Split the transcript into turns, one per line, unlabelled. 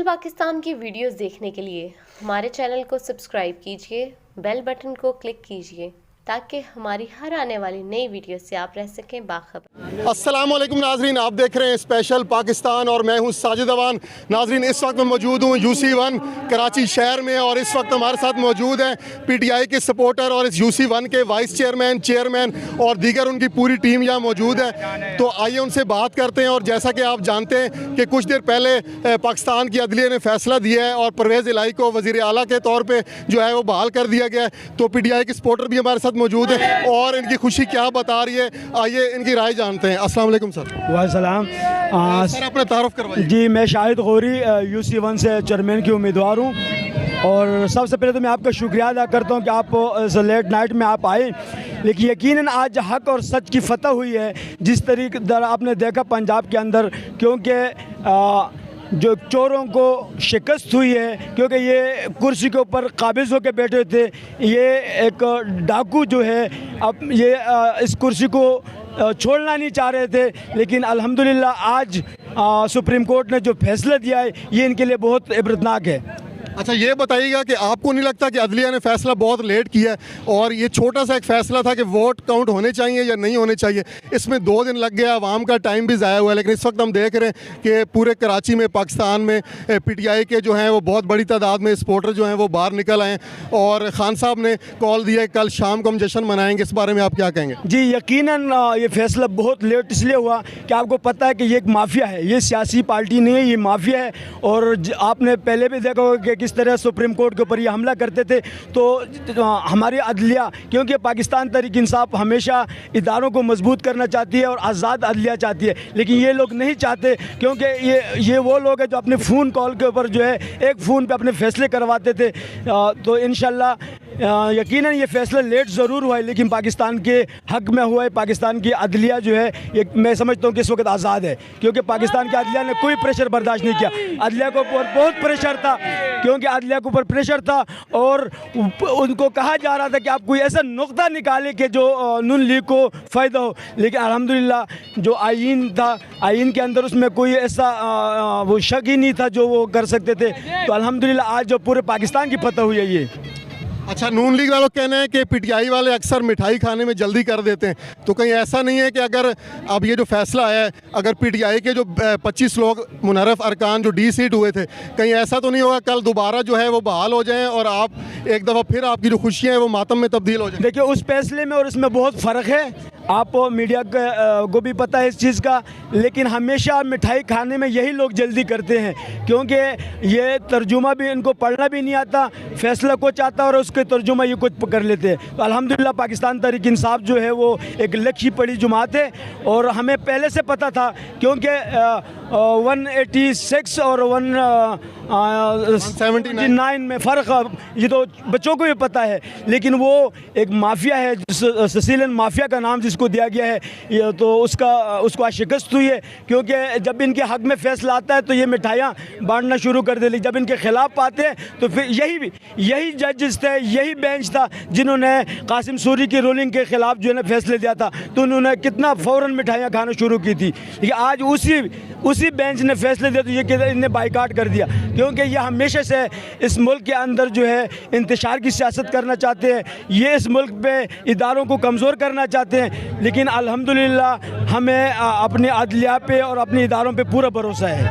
Special Pakistan की videos देखने के लिए हमारे चैनल को सब्सक्राइब कीजिए, बेल बटन को क्लिक कीजिए ताकि हमारी हर आने वाली नई वीडियो से आप रह सकें बाखबर।
अस्सलाम वालेकुम नाजरीन, आप देख रहे हैं स्पेशल पाकिस्तान और मैं हूं साजिद अवान। नाजरीन, इस वक्त मैं मौजूद हूं UC1 कराची शहर में और इस वक्त हमारे साथ मौजूद हैं PTI के सपोर्टर और इस UC1 के वाइस चेयरमैन और दीगर उनकी पूरी टीम यहाँ मौजूद है। तो आइए उनसे बात करते हैं। और जैसा कि आप जानते हैं कि कुछ देर पहले पाकिस्तान की अदलिया ने फैसला दिया है और परवेज़ इलाही को वज़ीर आला के तौर पर जो है वो बहाल कर दिया गया है। तो PTI के सपोर्टर भी हमारे साथ मौजूद है और इनकी खुशी क्या बता रही है, आइए इनकी राय जानते हैं। अस्सलाम वालेकुम सर।
वालेकुम
सर, अपना तारुफ करवाइए।
जी, मैं शाहिद गौरी UC1 से चेयरमैन की उम्मीदवार हूँ और सबसे पहले तो मैं आपका शुक्रिया अदा करता हूँ कि आप इस लेट नाइट में आप आए। लेकिन यकीनन आज हक और सच की फतह हुई है। जिस तरीके आपने देखा पंजाब के अंदर, क्योंकि जो चोरों को शिकस्त हुई है, क्योंकि ये कुर्सी के ऊपर काबिज़ होकर बैठे थे, ये एक डाकू जो है अब ये इस कुर्सी को छोड़ना नहीं चाह रहे थे। लेकिन अल्हम्दुलिल्लाह आज सुप्रीम कोर्ट ने जो फैसला दिया है ये इनके लिए बहुत इबरतनाक है।
अच्छा, ये बताइएगा कि आपको नहीं लगता कि अदलिया ने फैसला बहुत लेट किया है और ये छोटा सा एक फैसला था कि वोट काउंट होने चाहिए या नहीं होने चाहिए, इसमें 2 दिन लग गया, आवाम का टाइम भी ज़ाया हुआ है। लेकिन इस वक्त हम देख रहे हैं कि पूरे कराची में, पाकिस्तान में PTI के जो हैं वो बहुत बड़ी तादाद में सपोर्टर जो हैं वो बाहर निकल आए और खान साहब ने कॉल दिया कल शाम को हम जश्न मनाएंगे। इस बारे में आप क्या कहेंगे?
जी, यकीनन ये फैसला बहुत लेट इसलिए हुआ कि आपको पता है कि ये एक माफिया है, ये सियासी पार्टी नहीं है, ये माफिया है। और आपने पहले भी देखा होगा कि किस तरह सुप्रीम कोर्ट के ऊपर ये हमला करते थे। तो हमारी अदलिया, क्योंकि पाकिस्तान तहरीक इंसाफ हमेशा इदारों को मजबूत करना चाहती है और आज़ाद अदलिया चाहती है, लेकिन ये लोग नहीं चाहते, क्योंकि ये वो लोग हैं जो अपने फ़ोन कॉल के ऊपर जो है एक फ़ोन पे अपने फ़ैसले करवाते थे। तो इंशाल्लाह यकीनन ये फ़ैसला लेट ज़रूर हुआ है, लेकिन पाकिस्तान के हक़ में हुआ है। पाकिस्तान की अदलिया जो है ये मैं समझता हूँ कि इस वक्त आज़ाद है, क्योंकि पाकिस्तान की अदलिया ने कोई प्रेशर बर्दाश्त नहीं किया। अदलिया को ऊपर बहुत प्रेशर था, क्योंकि अदलिया के ऊपर प्रेशर था और उनको कहा जा रहा था कि आप कोई ऐसा नुक्ता निकालें कि जो नून लीग को फ़ायदा हो। लेकिन अल्हम्दुलिल्लाह जो आईन था, आईन के अंदर उसमें कोई ऐसा वो शक ही नहीं था जो वो कर सकते थे। तो अल्हम्दुलिल्लाह आज जो पूरे पाकिस्तान की फतह हुई है ये।
अच्छा, नून लीग वालों कहना है कि PTI वाले अक्सर मिठाई खाने में जल्दी कर देते हैं, तो कहीं ऐसा नहीं है कि अगर अब ये जो फैसला आया है, अगर PTI के जो 25 लोग मुनर्रफ अरकान जो D-सीट हुए थे, कहीं ऐसा तो नहीं होगा कल दोबारा जो है वो बहाल हो जाएं और आप एक दफ़ा फिर आपकी जो खुशियाँ हैं वो मातम में तब्दील हो जाए?
देखिए, उस फैसले में और इसमें बहुत फ़र्क है। आप मीडिया को भी पता है इस चीज़ का, लेकिन हमेशा मिठाई खाने में यही लोग जल्दी करते हैं, क्योंकि ये तर्जुमा भी इनको पढ़ना भी नहीं आता, फैसला कुछ आता और उसके तर्जुमा ये कुछ कर लेते हैं। तो अल्हम्दुलिल्लाह पाकिस्तान तहरीक इंसाफ जो है वो एक लक्ष्य पड़ी जुमात है और हमें पहले से पता था, क्योंकि 186 और 179 में फ़र्क ये तो बच्चों को भी पता है। लेकिन वो एक माफिया है, सिसिलियन माफिया का नाम जिसको दिया गया है, ये तो उसको आज शिकस्त हुई है, क्योंकि जब इनके हक़ में फ़ैसला आता है तो ये मिठाइयाँ बांटना शुरू कर देती। जब इनके ख़िलाफ़ आते हैं तो फिर यही जजेस थे, यही बेंच था जिन्होंने कासिम सूरी की रूलिंग के ख़िलाफ़ जो है ना फैसले दिया था, तो उन्होंने कितना फ़ौरन मिठाइयाँ खाना शुरू की थी। लेकिन आज उसी बेंच ने फैसले दिया तो ये इन्हें बाइकाट कर दिया, क्योंकि ये हमेशा से इस मुल्क के अंदर जो है इंतशार की सियासत करना चाहते हैं, ये इस मुल्क पे इदारों को कमज़ोर करना चाहते हैं। लेकिन अल्हम्दुलिल्लाह हमें अपने अदलिया पे और अपने इदारों पे पूरा भरोसा है।